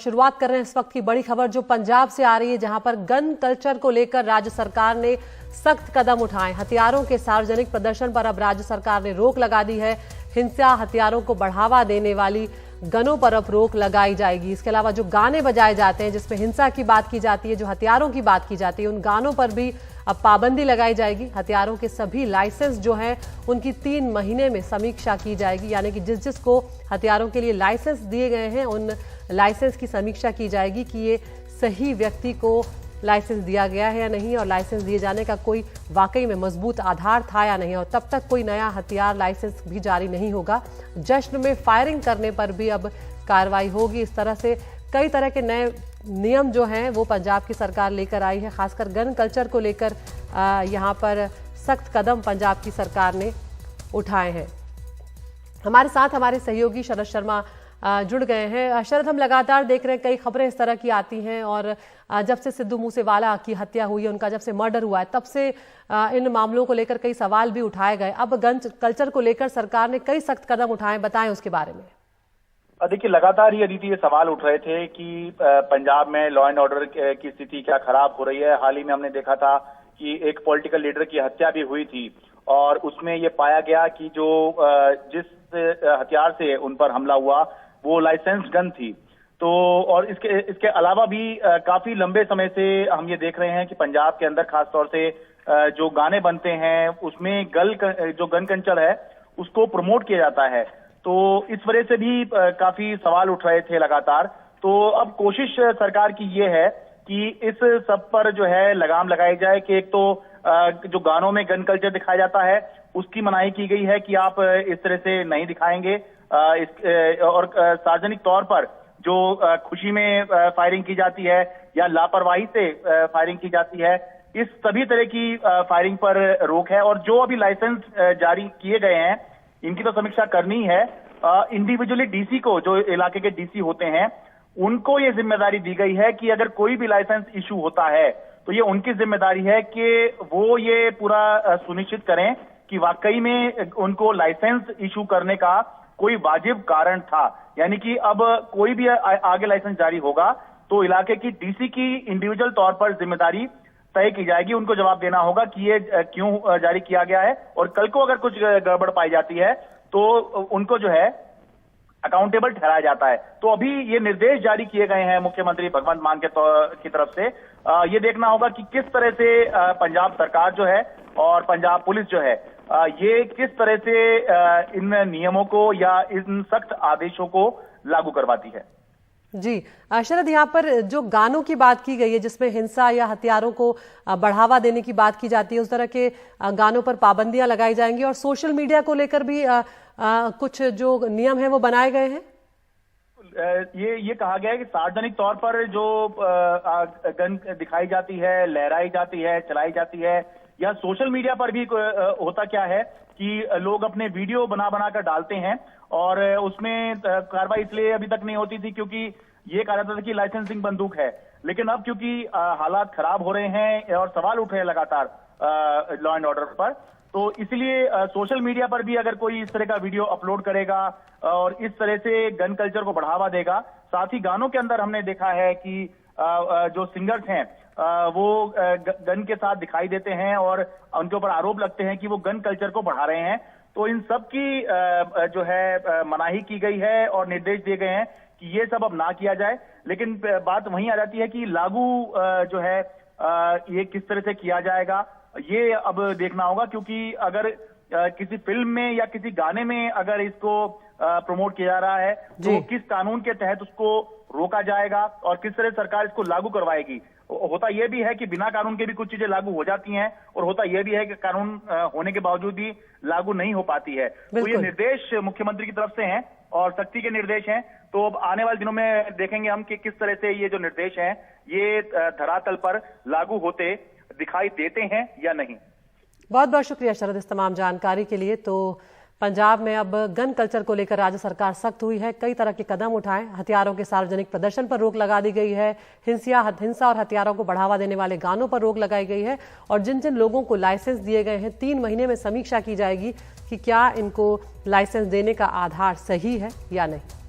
शुरुआत कर रहे हैं इस वक्त की बड़ी खबर जो पंजाब से आ रही है, जहां पर गन कल्चर को लेकर राज्य सरकार ने सख्त कदम उठाए। हथियारों के सार्वजनिक प्रदर्शन पर अब राज्य सरकार ने रोक लगा दी है। हिंसा, हथियारों को बढ़ावा देने वाली गनों पर अब रोक लगाई जाएगी। इसके अलावा जो गाने बजाए जाते हैं जिसमें हिंसा की बात की जाती है, जो हथियारों की बात की जाती है, उन गानों पर भी अब पाबंदी लगाई जाएगी। हथियारों के सभी लाइसेंस जो हैं उनकी 3 महीने में समीक्षा की जाएगी, यानी कि जिसको हथियारों के लिए लाइसेंस दिए गए हैं उन लाइसेंस की समीक्षा की जाएगी कि ये सही व्यक्ति को लाइसेंस दिया गया है या नहीं, और लाइसेंस दिए जाने का कोई वाकई में मजबूत आधार था या नहीं, और तब तक कोई नया हथियार लाइसेंस भी जारी नहीं होगा। जश्न में फायरिंग करने पर भी अब कार्रवाई होगी। इस तरह से कई तरह के नए नियम जो हैं वो पंजाब की सरकार लेकर आई है। खासकर गन कल्चर को लेकर यहाँ पर सख्त कदम पंजाब की सरकार ने उठाए हैं। हमारे साथ हमारे सहयोगी शरद शर्मा जुड़ गए हैं। शरद, हम लगातार देख रहे हैं कई खबरें इस तरह की आती हैं, और जब से सिद्धू मूसेवाला की हत्या हुई है, उनका जब से मर्डर हुआ है, तब से इन मामलों को लेकर कई सवाल भी उठाए गए। अब गन कल्चर को लेकर सरकार ने कई सख्त कदम उठाए, बताएं उसके बारे में। देखिए, लगातार ये सवाल उठ रहे थे कि पंजाब में लॉ एंड ऑर्डर की स्थिति क्या खराब हो रही है। हाल ही में हमने देखा था कि एक पॉलिटिकल लीडर की हत्या भी हुई थी, और उसमें ये पाया गया कि जो जिस हथियार से उन पर हमला हुआ वो लाइसेंस गन थी। तो और इसके अलावा भी काफी लंबे समय से हम ये देख रहे हैं कि पंजाब के अंदर खासतौर से जो गाने बनते हैं उसमें जो गन कल्चर है उसको प्रमोट किया जाता है। तो इस वजह से भी काफी सवाल उठ रहे थे लगातार। तो अब कोशिश सरकार की ये है कि इस सब पर जो है लगाम लगाई जाए कि एक तो जो गानों में गन कल्चर दिखाया जाता है उसकी मनाही की गई है कि आप इस तरह से नहीं दिखाएंगे, और सार्वजनिक तौर पर जो खुशी में फायरिंग की जाती है या लापरवाही से फायरिंग की जाती है, इस सभी तरह की फायरिंग पर रोक है। और जो अभी लाइसेंस जारी किए गए हैं इनकी तो समीक्षा करनी है। इंडिविजुअली डीसी को, जो इलाके के डीसी होते हैं, उनको ये जिम्मेदारी दी गई है कि अगर कोई भी लाइसेंस इशू होता है तो ये उनकी जिम्मेदारी है कि वो ये पूरा सुनिश्चित करें कि वाकई में उनको लाइसेंस इशू करने का कोई वाजिब कारण था। यानी कि अब कोई भी आगे लाइसेंस जारी होगा तो इलाके की डीसी की इंडिविजुअल तौर पर जिम्मेदारी तय की जाएगी। उनको जवाब देना होगा कि ये क्यों जारी किया गया है, और कल को अगर कुछ गड़बड़ पाई जाती है तो उनको जो है अकाउंटेबल ठहराया जाता है। तो अभी ये निर्देश जारी किए गए हैं मुख्यमंत्री भगवंत मान की तरफ से। ये देखना होगा कि किस तरह से पंजाब सरकार जो है और पंजाब पुलिस जो है ये किस तरह से इन नियमों को या इन सख्त आदेशों को लागू करवाती है। जी शरद, यहाँ पर जो गानों की बात की गई है जिसमें हिंसा या हथियारों को बढ़ावा देने की बात की जाती है, उस तरह के गानों पर पाबंदियां लगाई जाएंगी, और सोशल मीडिया को लेकर भी कुछ जो नियम है वो बनाए गए हैं। ये कहा गया है कि सार्वजनिक तौर पर जो गन दिखाई जाती है, लहराई जाती है, चलाई जाती है, या सोशल मीडिया पर भी होता क्या है कि लोग अपने वीडियो बना कर डालते हैं, और उसमें कार्रवाई इसलिए अभी तक नहीं होती थी क्योंकि ये कहा जाता था कि लाइसेंसिंग बंदूक है। लेकिन अब क्योंकि हालात खराब हो रहे हैं और सवाल उठ रहे हैं लगातार लॉ एंड ऑर्डर पर, तो इसलिए सोशल मीडिया पर भी अगर कोई इस तरह का वीडियो अपलोड करेगा और इस तरह से गन कल्चर को बढ़ावा देगा, साथ ही गानों के अंदर हमने देखा है कि जो सिंगर्स हैं वो गन के साथ दिखाई देते हैं और उनके ऊपर आरोप लगते हैं कि वो गन कल्चर को बढ़ा रहे हैं। तो इन सब की जो है मनाही की गई है और निर्देश दिए गए हैं कि ये सब अब ना किया जाए। लेकिन बात वहीं आ जाती है कि लागू जो है ये किस तरह से किया जाएगा, ये अब देखना होगा। क्योंकि अगर किसी फिल्म में या किसी गाने में अगर इसको प्रमोट किया जा रहा है तो किस कानून के तहत उसको रोका जाएगा और किस तरह सरकार इसको लागू करवाएगी। होता यह भी है कि बिना कानून के भी कुछ चीजें लागू हो जाती हैं, और होता यह भी है कि कानून होने के बावजूद भी लागू नहीं हो पाती है। तो ये निर्देश मुख्यमंत्री की तरफ से हैं और सख्ती के निर्देश हैं। तो अब आने वाले दिनों में देखेंगे हम कि किस तरह से ये जो निर्देश हैं ये धरातल पर लागू होते दिखाई देते हैं या नहीं। बहुत बहुत शुक्रिया शरद इस तमाम जानकारी के लिए। तो पंजाब में अब गन कल्चर को लेकर राज्य सरकार सख्त हुई है, कई तरह के कदम उठाए। हथियारों के सार्वजनिक प्रदर्शन पर रोक लगा दी गई है, हिंसा और हथियारों को बढ़ावा देने वाले गानों पर रोक लगाई गई है, और जिन जिन लोगों को लाइसेंस दिए गए हैं 3 महीने में समीक्षा की जाएगी कि क्या इनको लाइसेंस देने का आधार सही है या नहीं।